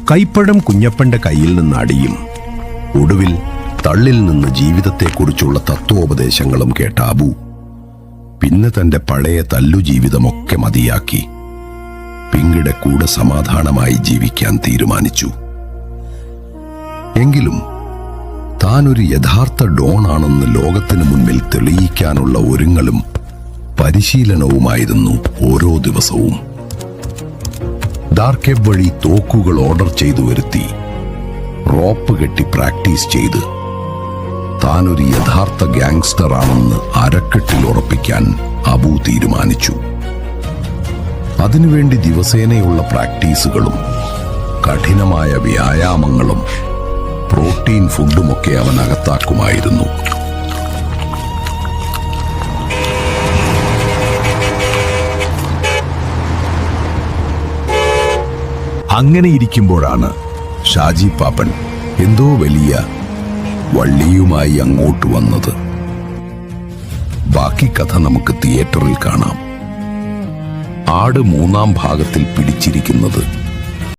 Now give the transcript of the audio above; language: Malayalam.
കൈപ്പഴം കുഞ്ഞപ്പന്റെ കയ്യിൽ നിന്ന് അടിയും ഒടുവിൽ തള്ളിൽ നിന്ന് ജീവിതത്തെക്കുറിച്ചുള്ള തത്വോപദേശങ്ങളും കേട്ട അബു പിന്നെ തന്റെ പഴയ തല്ലു ജീവിതമൊക്കെ മതിയാക്കി പിങ്കിയുടെ കൂടെ സമാധാനമായി ജീവിക്കാൻ തീരുമാനിച്ചു. എങ്കിലും താൻ ഒരു യഥാർത്ഥ ഡോൺ ആണെന്ന് ലോകത്തിന് മുൻപിൽ തെളിയിക്കാനുള്ള ഒരുങ്ങലും പരിശീലനവുമായിരുന്നു ഓരോ ദിവസവും. ഡാർക്ക് വെബ് വഴി തോക്കുകൾ ഓർഡർ ചെയ്തു വരുത്തി റോപ്പ് കെട്ടി പ്രാക്ടീസ് ചെയ്ത് താൻ ഒരു യഥാർത്ഥ ഗാങ്സ്റ്റർ ആണെന്ന് അരക്കെട്ടിൽ ഉറപ്പിക്കാൻ അബു തീരുമാനിച്ചു. അതിനുവേണ്ടി ദിവസേനയുള്ള പ്രാക്ടീസുകളും കഠിനമായ വ്യായാമങ്ങളും പ്രോട്ടീൻ ഫുഡുമൊക്കെ അവൻ അകത്താക്കുമായിരുന്നു. അങ്ങനെ ഇരിക്കുമ്പോഴാണ് ഷാജി പാപ്പൻ എന്തോ വലിയ വള്ളിയുമായി അങ്ങോട്ട് വന്നത്. ബാക്കി കഥ നമുക്ക് തിയേറ്ററിൽ കാണാം. ആട് 3-ാം ഭാഗത്തിൽ പിടിച്ചിരിക്കുന്നത്